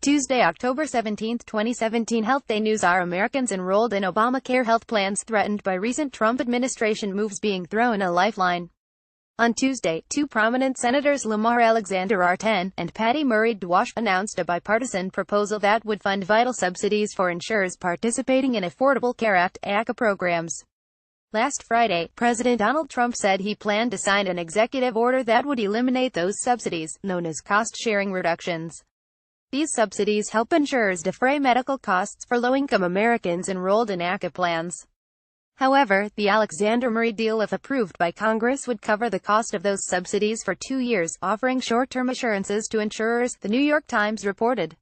Tuesday, October 17, 2017. HealthDay News Are Americans enrolled in Obamacare health plans threatened by recent Trump administration moves being thrown a lifeline. On Tuesday, two prominent senators, Lamar Alexander R10 and Patty Murray Dwash, announced a bipartisan proposal that would fund vital subsidies for insurers participating in Affordable Care Act (ACA) programs. Last Friday, President Donald Trump said he planned to sign an executive order that would eliminate those subsidies, known as cost-sharing reductions. These subsidies help insurers defray medical costs for low-income Americans enrolled in ACA plans. However, the Alexander-Murray deal, if approved by Congress, would cover the cost of those subsidies for 2 years, offering short-term assurances to insurers, The New York Times reported.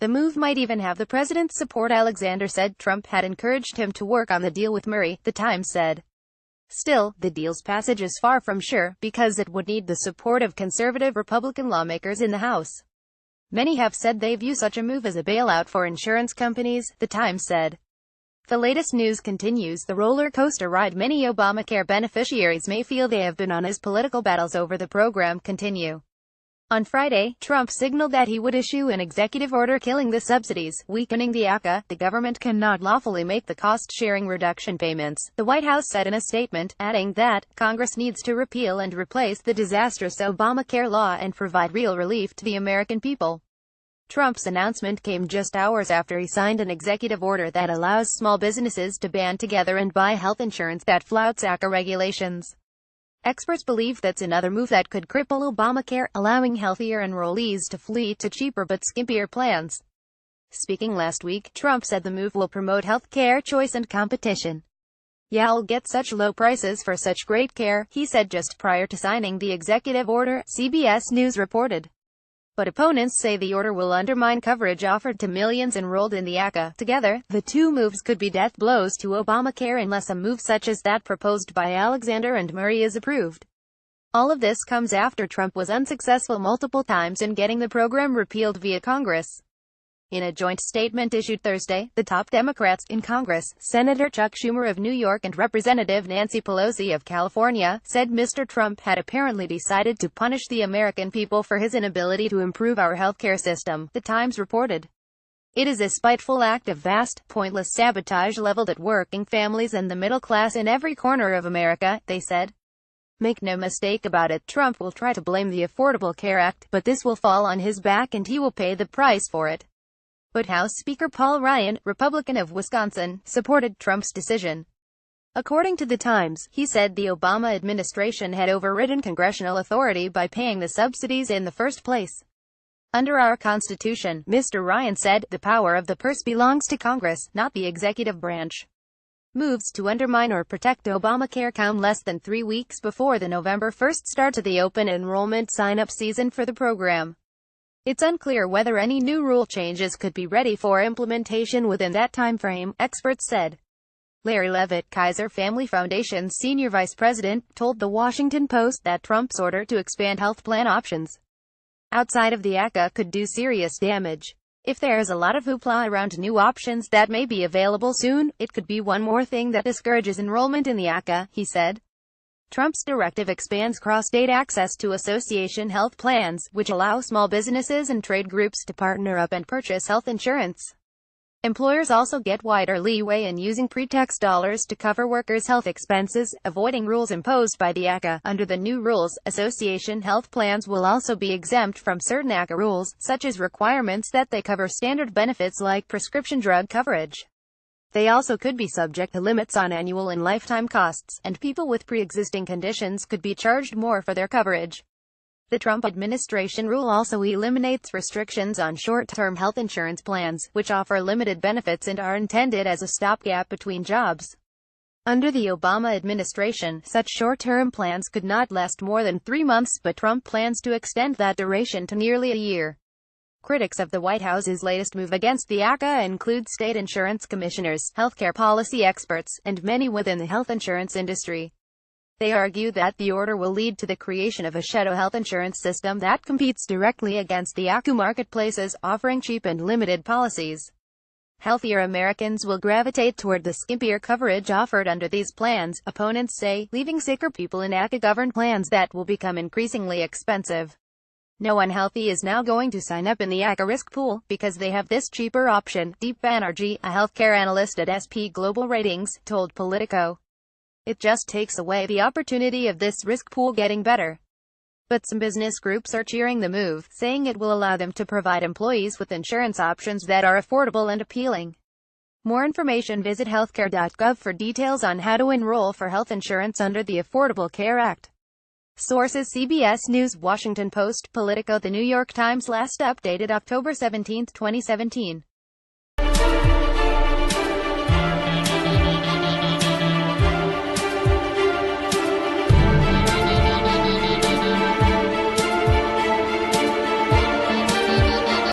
The move might even have the president's support, Alexander said. Trump had encouraged him to work on the deal with Murray, the Times said. Still, the deal's passage is far from sure, because it would need the support of conservative Republican lawmakers in the House. Many have said they view such a move as a bailout for insurance companies, the Times said. The latest news continues the roller coaster ride many Obamacare beneficiaries may feel they have been on as political battles over the program continue. On Friday, Trump signaled that he would issue an executive order killing the subsidies, weakening the ACA. The government cannot lawfully make the cost-sharing reduction payments, the White House said in a statement, adding that Congress needs to repeal and replace the disastrous Obamacare law and provide real relief to the American people. Trump's announcement came just hours after he signed an executive order that allows small businesses to band together and buy health insurance that flouts ACA regulations. Experts believe that's another move that could cripple Obamacare, allowing healthier enrollees to flee to cheaper but skimpier plans. Speaking last week, Trump said the move will promote health care choice and competition. "Yeah, I'll get such low prices for such great care," he said just prior to signing the executive order, CBS News reported. But opponents say the order will undermine coverage offered to millions enrolled in the ACA. Together, the two moves could be death blows to Obamacare unless a move such as that proposed by Alexander and Murray is approved. All of this comes after Trump was unsuccessful multiple times in getting the program repealed via Congress. In a joint statement issued Thursday, the top Democrats in Congress, Senator Chuck Schumer of New York and Representative Nancy Pelosi of California, said Mr. Trump had apparently decided to punish the American people for his inability to improve our healthcare system, the Times reported. "It is a spiteful act of vast, pointless sabotage leveled at working families and the middle class in every corner of America," they said. "Make no mistake about it, Trump will try to blame the Affordable Care Act, but this will fall on his back and he will pay the price for it." But House Speaker Paul Ryan, Republican of Wisconsin, supported Trump's decision. According to the Times, he said the Obama administration had overridden congressional authority by paying the subsidies in the first place. "Under our Constitution," Mr. Ryan said, "the power of the purse belongs to Congress, not the executive branch." Moves to undermine or protect Obamacare come less than 3 weeks before the November 1st start to the open enrollment sign-up season for the program. It's unclear whether any new rule changes could be ready for implementation within that time frame, experts said. Larry Levitt, Kaiser Family Foundation's senior vice president, told The Washington Post that Trump's order to expand health plan options outside of the ACA could do serious damage. "If there's a lot of hoopla around new options that may be available soon, it could be one more thing that discourages enrollment in the ACA," he said. Trump's directive expands cross-state access to association health plans, which allow small businesses and trade groups to partner up and purchase health insurance. Employers also get wider leeway in using pre-tax dollars to cover workers' health expenses, avoiding rules imposed by the ACA. Under the new rules, association health plans will also be exempt from certain ACA rules, such as requirements that they cover standard benefits like prescription drug coverage. They also could be subject to limits on annual and lifetime costs, and people with pre-existing conditions could be charged more for their coverage. The Trump administration rule also eliminates restrictions on short-term health insurance plans, which offer limited benefits and are intended as a stopgap between jobs. Under the Obama administration, such short-term plans could not last more than 3 months, but Trump plans to extend that duration to nearly a year. Critics of the White House's latest move against the ACA include state insurance commissioners, healthcare policy experts, and many within the health insurance industry. They argue that the order will lead to the creation of a shadow health insurance system that competes directly against the ACA marketplaces, offering cheap and limited policies. Healthier Americans will gravitate toward the skimpier coverage offered under these plans, opponents say, leaving sicker people in ACA-governed plans that will become increasingly expensive. No one healthy is now going to sign up in the ACA risk pool, because they have this cheaper option, Deep Banerjee, a healthcare analyst at SP Global Ratings, told Politico. It just takes away the opportunity of this risk pool getting better. But some business groups are cheering the move, saying it will allow them to provide employees with insurance options that are affordable and appealing. More information, visit healthcare.gov for details on how to enroll for health insurance under the Affordable Care Act. Sources: CBS News, Washington Post, Politico. The New York Times, last updated October 17, 2017.